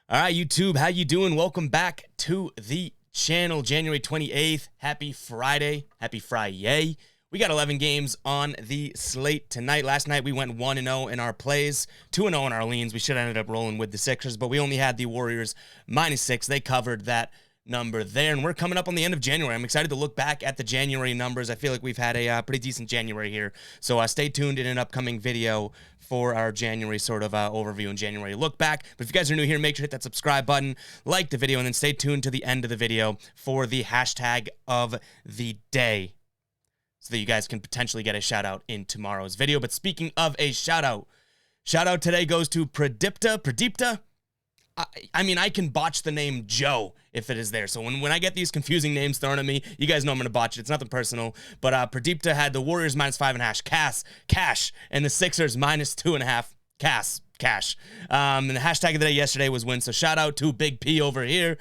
All right, YouTube, how you doing? Welcome back to the channel. January 28th. Happy Friday. Happy Friday. We got 11 games on the slate tonight. Last night, we went 1-0 in our plays, 2-0 in our leans. We should have ended up rolling with the Sixers, but we only had the Warriors -6. They covered that number there, and we're coming up on the end of January. I'm excited to look back at the January numbers. I feel like we've had a pretty decent January here, so stay tuned in an upcoming video for our January sort of overview and January look back. But if you guys are new here, make sure to hit that subscribe button, like the video, and then stay tuned to the end of the video for the hashtag of the day, so that you guys can potentially get a shout out in tomorrow's video. But speaking of a shout out today goes to Pradipta. I mean, I can botch the name Joe if it is there. So when I get these confusing names thrown at me, you guys know I'm going to botch it. It's nothing personal. But Pradipta had the Warriors -5.5 cash, and the Sixers -2.5 cash. And the hashtag of the day yesterday was win. So shout out to Big P over here.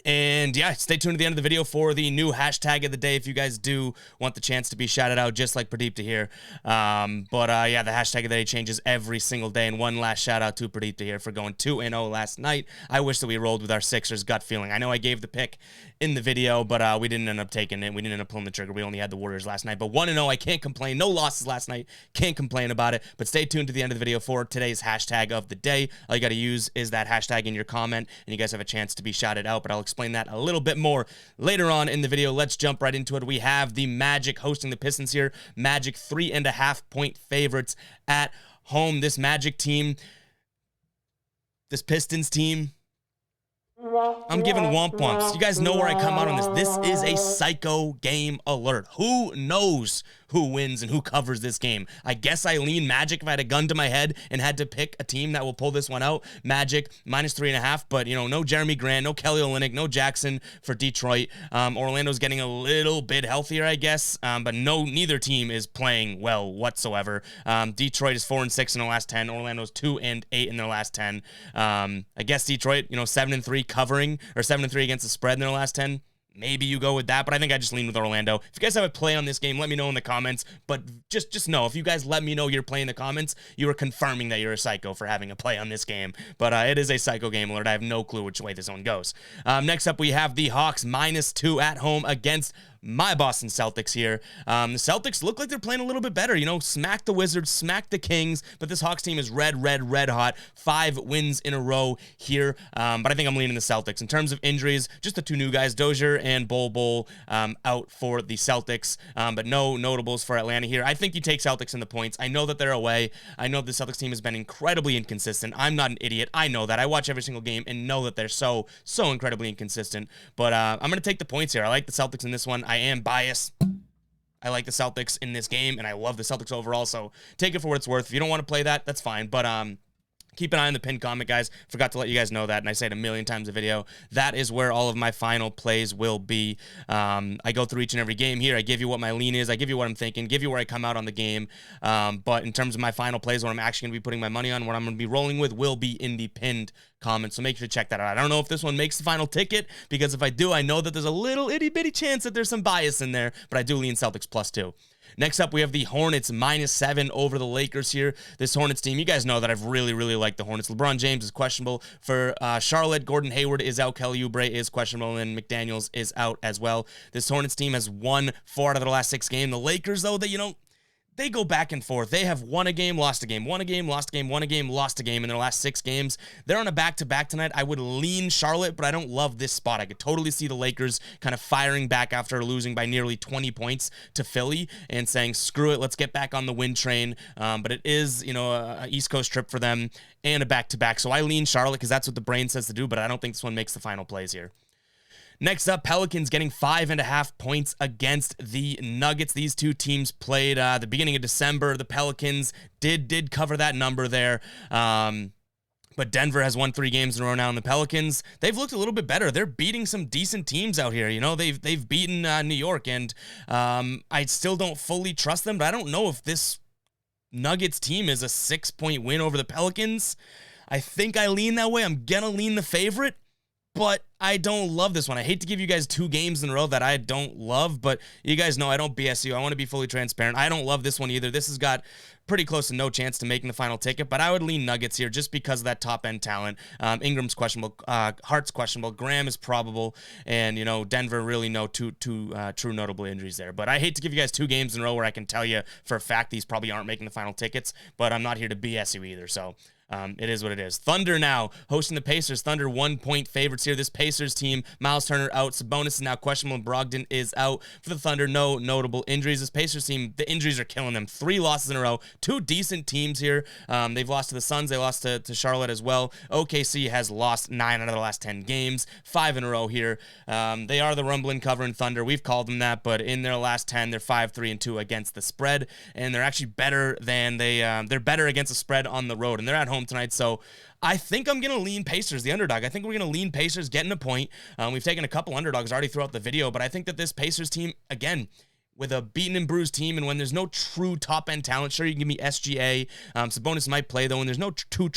And yeah, stay tuned to the end of the video for the new hashtag of the day if you guys do want the chance to be shouted out, just like Pradipta here. Yeah, the hashtag of the day changes every single day. And one last shout out to Pradipta here for going 2-0 last night. I wish that we rolled with our Sixers gut feeling. I know I gave the pick in the video, but we didn't end up taking it. We didn't end up pulling the trigger. We only had the Warriors last night. But 1-0, I can't complain. No losses last night. Can't complain about it. But stay tuned to the end of the video for today's hashtag of the day. All you got to use is that hashtag in your comment, and you guys have a chance to be shouted out. But I'll explain that a little bit more later on in the video. Let's jump right into it. We have the Magic hosting the Pistons here. Magic 3.5-point favorites at home. This Magic team, this Pistons team, I'm giving womp womps. You guys know where I come out on this. This is a psycho game alert. Who knows who wins and who covers this game? I guess I lean Magic if I had a gun to my head and had to pick a team that will pull this one out. Magic -3.5, but no Jeremy Grant, no Kelly Olynyk, no Jackson for Detroit. Orlando's getting a little bit healthier, I guess, but neither team is playing well whatsoever. Detroit is 4-6 in the last 10. Orlando's 2-8 in their last 10. I guess Detroit, 7-3 covering, or 7-3 against the spread in their last 10. Maybe you go with that, but I think I just lean with Orlando. If you guys have a play on this game, let me know in the comments. But just know, if you guys let me know your play in the comments, you are confirming that you're a psycho for having a play on this game. But it is a psycho game alert. I have no clue which way this one goes. Next up, we have the Hawks -2 at home against my Boston Celtics here. The Celtics look like they're playing a little bit better. Smack the Wizards, smack the Kings, but this Hawks team is red hot. 5 wins in a row here, but I think I'm leaning the Celtics. In terms of injuries, just the two new guys, Dozier and Bol out for the Celtics, but no notables for Atlanta here. I think you take Celtics in the points. I know that they're away. I know the Celtics team has been incredibly inconsistent. I'm not an idiot. I know that. I watch every single game and know that they're so incredibly inconsistent, but I'm going to take the points here. I like the Celtics in this one. I am biased. I like the Celtics in this game, and I love the Celtics overall, so take it for what it's worth. If you don't want to play that, that's fine, but keep an eye on the pinned comment, guys. Forgot to let you guys know that, and I say it a million times a video. That is where all of my final plays will be. I go through each and every game here. I give you what my lean is. I give you what I'm thinking. Give you where I come out on the game. But in terms of my final plays, what I'm actually going to be putting my money on, what I'm going to be rolling with, will be in the pinned comment. So make sure to check that out. I don't know if this one makes the final ticket, because if I do, I know that there's a little itty-bitty chance that there's some bias in there, but I do lean Celtics +2. Next up, we have the Hornets -7 over the Lakers here. This Hornets team, you guys know that I've really liked the Hornets. LeBron James is questionable for Charlotte. Gordon Hayward is out. Kelly Oubre is questionable, and McDaniels is out as well. This Hornets team has won 4 out of their last 6 games. The Lakers, though, they go back and forth. They have won a game, lost a game, won a game, lost a game, won a game, lost a game in their last 6 games. They're on a back-to-back tonight. I would lean Charlotte, but I don't love this spot. I could totally see the Lakers kind of firing back after losing by nearly 20 points to Philly and saying, screw it, let's get back on the win train. But it is, a East Coast trip for them and a back-to-back. So I lean Charlotte because that's what the brain says to do, but I don't think this one makes the final plays here. Next up, Pelicans getting 5.5 points against the Nuggets. These two teams played the beginning of December. The Pelicans did cover that number there. But Denver has won 3 games in a row now, and the Pelicans, they've looked a little bit better. They're beating some decent teams out here. They've beaten New York, and I still don't fully trust them, but I don't know if this Nuggets team is a 6-point win over the Pelicans. I think I lean that way. I'm going to lean the favorite. but I don't love this one. I hate to give you guys 2 games in a row that I don't love, but you guys know I don't BS you. I want to be fully transparent. I don't love this one either. This has got pretty close to no chance to making the final ticket, but I would lean Nuggets here just because of that top-end talent. Ingram's questionable. Hart's questionable. Graham is probable, and, you know, Denver really no two true notable injuries there. But I hate to give you guys 2 games in a row where I can tell you for a fact these probably aren't making the final tickets, but I'm not here to BS you either, so... it is what it is. Thunder now hosting the Pacers. Thunder 1-point favorites here. This Pacers team, Miles Turner out. Sabonis is now questionable, and Brogdon is out for the Thunder. No notable injuries. This Pacers team, the injuries are killing them. 3 losses in a row. 2 decent teams here. They've lost to the Suns. They lost to Charlotte as well. OKC has lost 9 out of the last 10 games. 5 in a row here. They are the rumbling covering Thunder. We've called them that, but in their last 10, they're 5-3-2 against the spread, and they're actually better than they're better against the spread on the road, and they're at home tonight, so I think I'm going to lean Pacers, the underdog. I think we're going to lean Pacers, getting a point. We've taken a couple underdogs already throughout the video, but I think that this Pacers team, again, with a beaten and bruised team, and when there's no true top-end talent, sure, you can give me SGA. Sabonis might play, though, and there's no true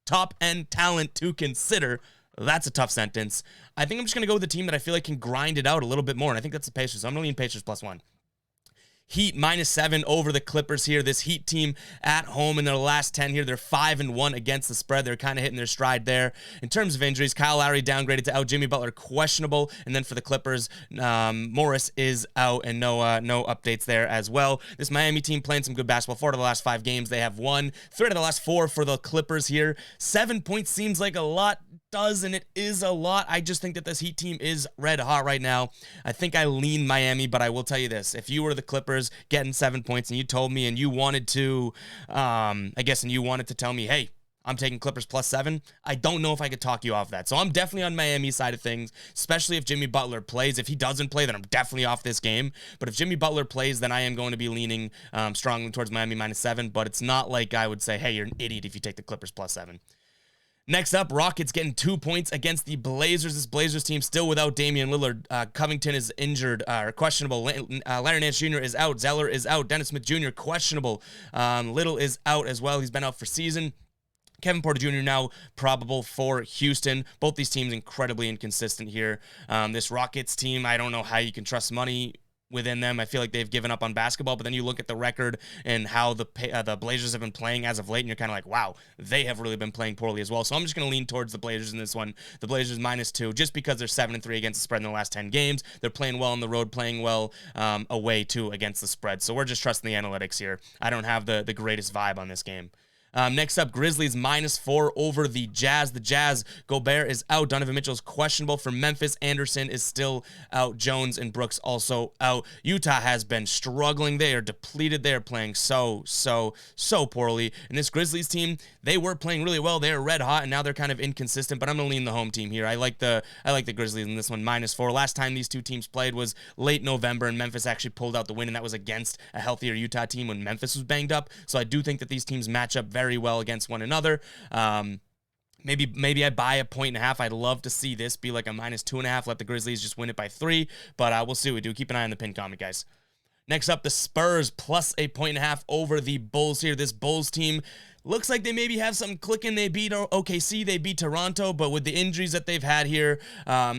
top-end talent to consider. That's a tough sentence. I think I'm just going to go with the team that I feel like can grind it out a little bit more, and I think that's the Pacers. So I'm going to lean Pacers +1. Heat -7 over the Clippers here. This Heat team at home in their last 10 here. They're 5-1 against the spread. They're kind of hitting their stride there. In terms of injuries, Kyle Lowry downgraded to out. Jimmy Butler questionable. And then for the Clippers, Morris is out, and no updates there as well. This Miami team playing some good basketball. 4 out of the last 5 games, they have won. 3 out of the last 4 for the Clippers here. 7 points seems like a lot. Does, and it is a lot. I just think that this Heat team is red hot right now. I think I lean Miami, but I will tell you this. If you were the Clippers getting 7 points and you told me and you wanted to, and you wanted to tell me, hey, I'm taking Clippers +7, I don't know if I could talk you off that. So I'm definitely on Miami's side of things, especially if Jimmy Butler plays. If he doesn't play, then I'm definitely off this game. But if Jimmy Butler plays, then I am going to be leaning strongly towards Miami -7. But it's not like I would say, hey, you're an idiot if you take the Clippers +7. Next up, Rockets getting 2 points against the Blazers. This Blazers team still without Damian Lillard. Covington is injured or questionable. Larry Nance Jr. is out. Zeller is out. Dennis Smith Jr. questionable. Little is out as well. He's been out for season. Kevin Porter Jr. now probable for Houston. Both these teams incredibly inconsistent here. This Rockets team, I don't know how you can trust money within them. I feel like they've given up on basketball, but then you look at the record and how the Blazers have been playing as of late, and you're kind of like, wow, they have really been playing poorly as well. So I'm just going to lean towards the Blazers in this one. The Blazers -2, just because they're 7-3 against the spread in the last 10 games. They're playing well on the road, playing well away too against the spread. So we're just trusting the analytics here. I don't have the greatest vibe on this game. Next up, Grizzlies -4 over the Jazz. The Jazz, Gobert is out. Donovan Mitchell is questionable for Memphis. Anderson is still out. Jones and Brooks also out. Utah has been struggling. They are depleted. They are playing so poorly. And this Grizzlies team, they were playing really well. They are red hot, and now they're kind of inconsistent, but I'm going to lean the home team here. I like the Grizzlies in this one, -4. Last time these two teams played was late November, and Memphis actually pulled out the win, and that was against a healthier Utah team when Memphis was banged up. So I do think that these teams match up very well against one another. Maybe I buy a 1.5. I'd love to see this be like a -2.5. Let the Grizzlies just win it by 3, but we'll see what we do. Keep an eye on the pinned comment, guys. Next up, the Spurs +1.5 over the Bulls here. This Bulls team looks like they maybe have something clicking. They beat OKC, they beat Toronto, but with the injuries that they've had here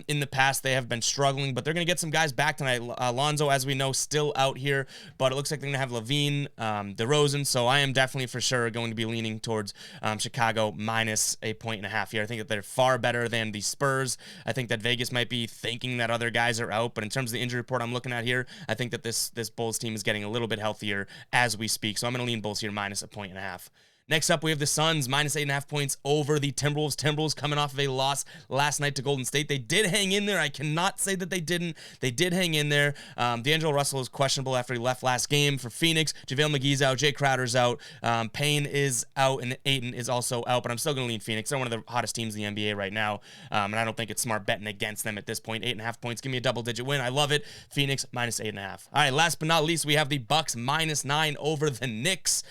in the past, they have been struggling. But they're going to get some guys back tonight. Alonzo, as we know, still out here, but it looks like they're going to have Levine, DeRozan. So I am definitely for sure going to be leaning towards Chicago -1.5 here. I think that they're far better than the Spurs. I think that Vegas might be thinking that other guys are out, but in terms of the injury report I'm looking at here, I think that this Bulls team is getting a little bit healthier as we speak. So I'm going to lean Bulls here -1.5. Next up, we have the Suns, -8.5 points over the Timberwolves. Timberwolves coming off of a loss last night to Golden State. They did hang in there. I cannot say that they didn't. They did hang in there. D'Angelo Russell is questionable after he left last game for Phoenix. JaVale McGee's out. Jay Crowder's out. Payne is out, and Ayton is also out, but I'm still going to lean Phoenix. They're one of the hottest teams in the NBA right now, and I don't think it's smart betting against them at this point. 8.5 points. Give me a double-digit win. I love it. Phoenix -8.5. All right, last but not least, we have the Bucks -9 over the Knicks.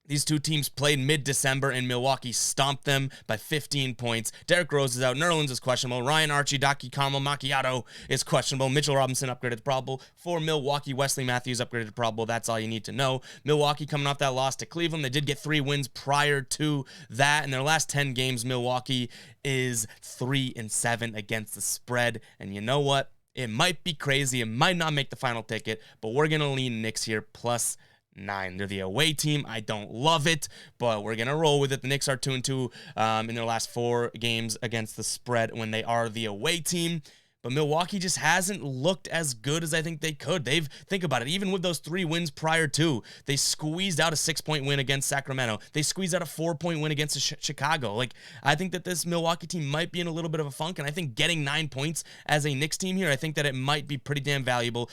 These two teams played mid-December, and Milwaukee stomped them by 15 points. Derrick Rose is out. Nerlens is questionable. Ryan Archie, Daki Caramel Macchiato is questionable. Mitchell Robinson upgraded to probable. For Milwaukee, Wesley Matthews upgraded to probable. That's all you need to know. Milwaukee coming off that loss to Cleveland. They did get 3 wins prior to that. In their last 10 games, Milwaukee is 3-7 against the spread. And you know what? It might be crazy. It might not make the final ticket, but we're going to lean Knicks here plus 9. They're the away team. I don't love it, but we're going to roll with it. The Knicks are 2-2 in their last 4 games against the spread when they are the away team. But Milwaukee just hasn't looked as good as I think they could. Think about it, even with those 3 wins prior to, they squeezed out a 6-point win against Sacramento. They squeezed out a 4-point win against Chicago. Like, I think that this Milwaukee team might be in a little bit of a funk, and I think getting 9 points as a Knicks team here, I think that it might be pretty damn valuable.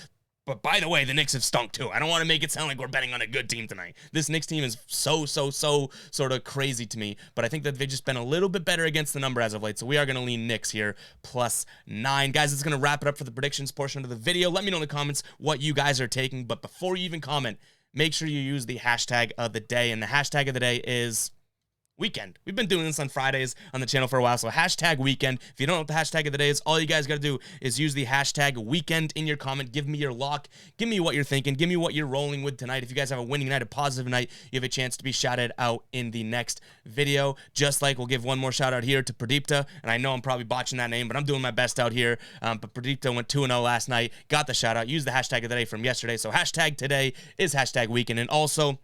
But by the way, the Knicks have stunk too. I don't want to make it sound like we're betting on a good team tonight. This Knicks team is so sort of crazy to me. But I think that they've just been a little bit better against the number as of late. So we are going to lean Knicks here plus 9. Guys, it's going to wrap it up for the predictions portion of the video. Let me know in the comments what you guys are taking. But before you even comment, make sure you use the hashtag of the day. And the hashtag of the day is weekend. We've been doing this on Fridays on the channel for a while, so hashtag weekend. If you don't know what the hashtag of the day is, all you guys got to do is use the hashtag weekend in your comment. Give me your lock. Give me what you're thinking. Give me what you're rolling with tonight. If you guys have a winning night, a positive night, you have a chance to be shouted out in the next video. Just like we'll give one more shout out here to Pradipta, and I know I'm probably botching that name, but I'm doing my best out here. But Pradipta went 2-0 last night, got the shout out. Use the hashtag of the day from yesterday. So hashtag today is hashtag weekend. And also,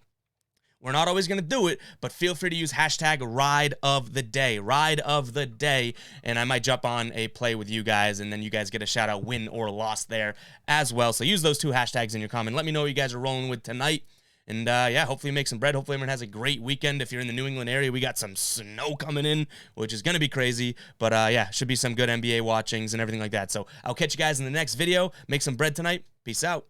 we're not always going to do it, but feel free to use hashtag ride of the day, and I might jump on a play with you guys, and then you guys get a shout out, win or loss there as well. So use those 2 hashtags in your comment. Let me know what you guys are rolling with tonight, and yeah, hopefully make some bread. Hopefully everyone has a great weekend. If you're in the New England area, we got some snow coming in, which is going to be crazy, but yeah, should be some good NBA watchings and everything like that. So I'll catch you guys in the next video. Make some bread tonight. Peace out.